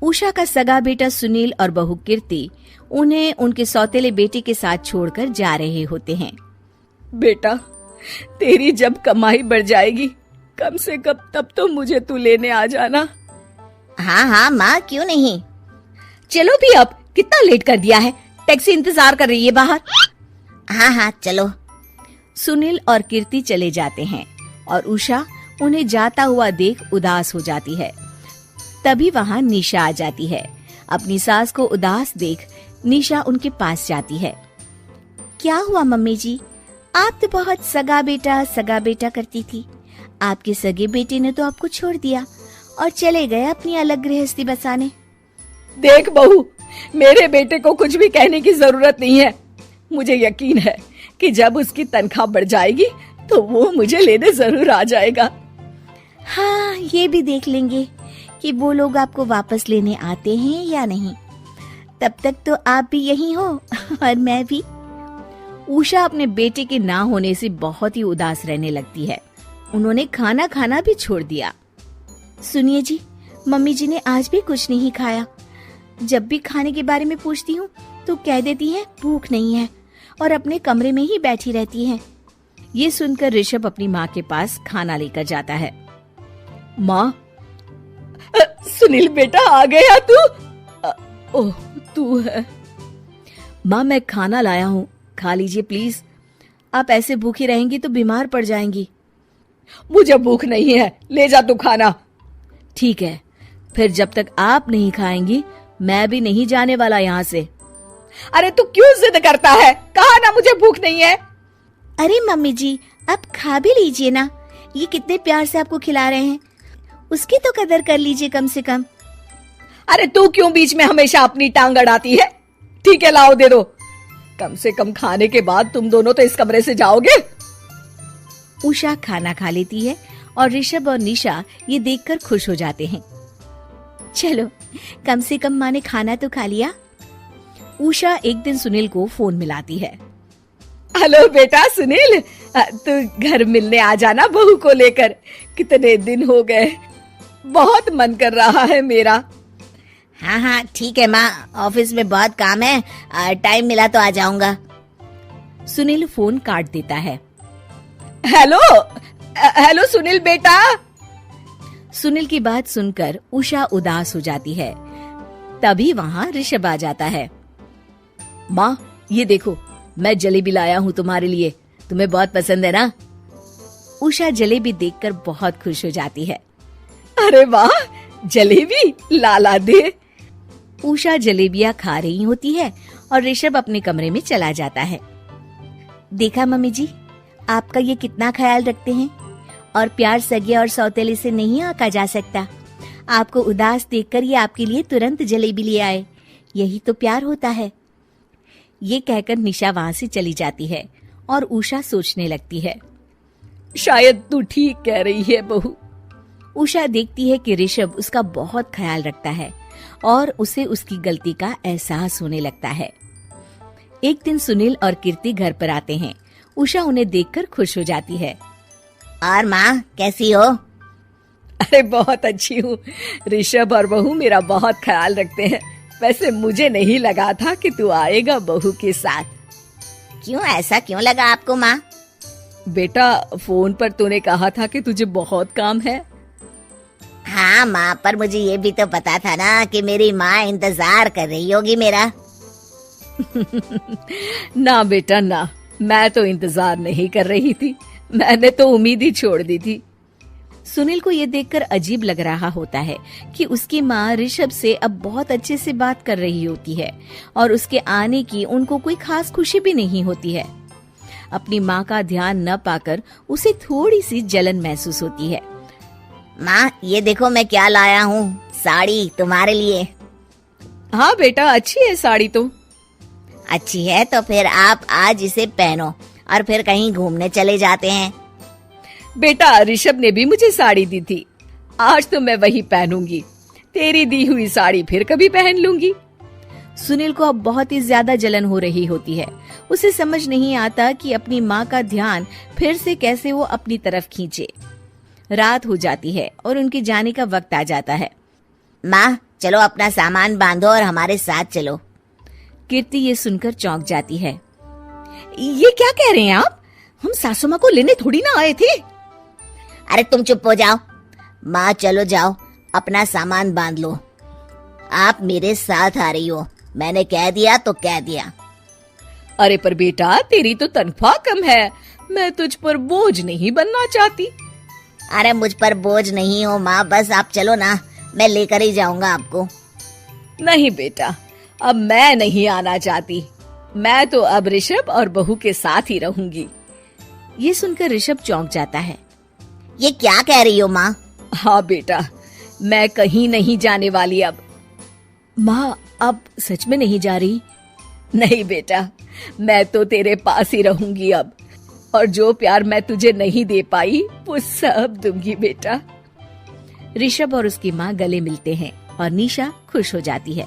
उषा का सगा बेटा सुनील और बहू कीर्ति उन्हें उनके सौतेले बेटे के साथ छोड़कर जा रहे होते हैं। बेटा, तेरी जब कमाई बढ़ जाएगी कम से कम तब तो मुझे तू लेने आ जाना। हाँ हाँ माँ, क्यों नहीं। चलो भी, अब कितना लेट कर दिया है, टैक्सी इंतजार कर रही है बाहर। हाँ हाँ चलो। सुनील और कीर्ति चले जाते हैं और उषा उन्हें जाता हुआ देख उदास हो जाती है। तभी वहाँ निशा आ जाती है। अपनी सास को उदास देख निशा उनके पास जाती है। क्या हुआ मम्मी जी, आप तो बहुत सगा बेटा करती थी। आपके सगे बेटे ने तो आपको छोड़ दिया और चले गए अपनी अलग गृहस्थी बसाने। देख बहू, मेरे बेटे को कुछ भी कहने की जरूरत नहीं है। मुझे यकीन है कि जब उसकी तनख्वाह बढ़ जाएगी तो वो मुझे लेने जरूर आ जाएगा। हाँ, ये भी देख लेंगे कि वो लोग आपको वापस लेने आते हैं या नहीं। तब तक तो आप भी यहीं हो और मैं भी। उषा अपने बेटे के ना होने से बहुत ही उदास रहने लगती है। उन्होंने खाना खाना भी छोड़ दिया। सुनिए जी, मम्मी जी ने आज भी कुछ नहीं खाया। जब भी खाने के बारे में पूछती हूँ तो कह देती हैं भूख नहीं है और अपने कमरे में ही बैठी रहती हैं। ये सुनकर ऋषभ अपनी माँ के पास खाना लेकर जाता है। माँ, सुनील बेटा आ गया तू? ओह, तू है। माँ, मैं खाना लाया हूँ, खा लीजिए प्लीज। आप ऐसे भूखी रहेंगी तो बीमार पड़ जाएंगी। मुझे भूख नहीं है, ले जा तू खाना। ठीक है, फिर जब तक आप नहीं खाएंगी मैं भी नहीं जाने वाला यहाँ से। अरे तू क्यों जिद करता है? कहा ना मुझे भूख नहीं है। अरे मम्मी जी, आप खा भी लीजिए ना, ये कितने प्यार से आपको खिला रहे हैं, उसकी तो कदर कर लीजिए कम से कम। अरे तू क्यों बीच में हमेशा अपनी टांग अड़ाती है? ठीक है, लाओ दे दो। कम से कम खाने के बाद तुम दोनों तो इस कमरे से जाओगे। उषा खाना खा लेती है और ऋषभ और निशा ये देखकर खुश हो जाते हैं। चलो, कम से कम माँ ने खाना तो खा लिया। उषा एक दिन सुनील को फोन मिलाती है। हेलो बेटा सुनील, तू घर मिलने आ जाना बहू को लेकर। कितने दिन हो गए, बहुत मन कर रहा है मेरा। हाँ हाँ ठीक है माँ, ऑफिस में बहुत काम है, टाइम मिला तो आ जाऊंगा। सुनील फोन काट देता है। हेलो सुनील बेटा। सुनील की बात सुनकर उषा उदास हो जाती है। तभी वहाँ ऋषभ आ जाता है। माँ, ये देखो, मैं जलेबी लाया हूँ तुम्हारे लिए, तुम्हें बहुत पसंद है ना? उषा जलेबी देखकर बहुत खुश हो जाती है। अरे वाह, जलेबी ला दे। उषा जलेबियाँ खा रही होती है और ऋषभ अपने कमरे में चला जाता है। देखा मम्मी जी, आपका ये कितना ख्याल रखते हैं, और प्यार सगे और सौतेले से नहीं आका जा सकता। आपको उदास देखकर ये आपके लिए तुरंत जलेबी ले आए, यही तो प्यार होता है। ये कहकर निशा वहाँ से चली जाती है और उषा सोचने लगती है, शायद तू ठीक कह रही है बहू। उषा देखती है कि ऋषभ उसका बहुत ख्याल रखता है और उसे उसकी गलती का एहसास होने लगता है। एक दिन सुनील और कीर्ति घर पर आते हैं। उषा उन्हें देखकर खुश हो जाती है। और माँ कैसी हो? अरे बहुत अच्छी हूँ। ऋषभ और बहू मेरा बहुत ख्याल रखते हैं। वैसे मुझे नहीं लगा था कि तू आएगा बहू के साथ। क्यों, ऐसा क्यों लगा आपको माँ? बेटा, फोन पर तूने कहा था कि तुझे बहुत काम है। हाँ माँ, पर मुझे ये भी तो पता था ना कि मेरी माँ इंतजार कर रही होगी मेरा। ना बेटा ना, मैं तो इंतजार नहीं कर रही थी, मैंने तो उम्मीद ही छोड़ दी थी। सुनील को ये देखकर अजीब लग रहा होता है कि उसकी माँ ऋषभ से अब बहुत अच्छे से बात कर रही होती है और उसके आने की उनको कोई खास खुशी भी नहीं होती है। अपनी माँ का ध्यान न पाकर उसे थोड़ी सी जलन महसूस होती है। माँ, ये देखो मैं क्या लाया हूँ, साड़ी तुम्हारे लिए। हाँ बेटा, अच्छी है साड़ी तो। अच्छी है तो फिर आप आज इसे पहनो और फिर कहीं घूमने चले जाते हैं। बेटा, ऋषभ ने भी मुझे साड़ी दी थी, आज तो मैं वही पहनूंगी। तेरी दी हुई साड़ी फिर कभी पहन लूंगी। सुनील को अब बहुत ही ज्यादा जलन हो रही होती है। उसे समझ नहीं आता कि अपनी माँ का ध्यान फिर से कैसे वो अपनी तरफ खींचे। रात हो जाती है और उनके जाने का वक्त आ जाता है। माँ, चलो अपना सामान बांधो और हमारे साथ चलो। कीर्ति ये सुनकर चौंक जाती है। ये क्या कह रहे हैं आप? हम सासू माँ को लेने थोड़ी ना आए थे। अरे तुम चुप हो जाओ। माँ चलो जाओ, अपना सामान बांध लो। आप मेरे साथ आ रही हो, मैंने कह दिया तो कह दिया। अरे पर बेटा, तेरी तो तनख्वाह कम है, मैं तुझ पर बोझ नहीं बनना चाहती। अरे मुझ पर बोझ नहीं हो माँ, बस आप चलो ना, मैं लेकर ही जाऊंगा आपको। नहीं बेटा, अब मैं नहीं आना चाहती। मैं तो अब ऋषभ और बहू के साथ ही रहूंगी। ये सुनकर ऋषभ चौंक जाता है। ये क्या कह रही हो माँ? हाँ बेटा, मैं कहीं नहीं जाने वाली अब। माँ, अब सच में नहीं जा रही? नहीं बेटा, मैं तो तेरे पास ही रहूंगी अब, और जो प्यार मैं तुझे नहीं दे पाई वो सब दूंगी बेटा। ऋषभ और उसकी माँ गले मिलते हैं और निशा खुश हो जाती है।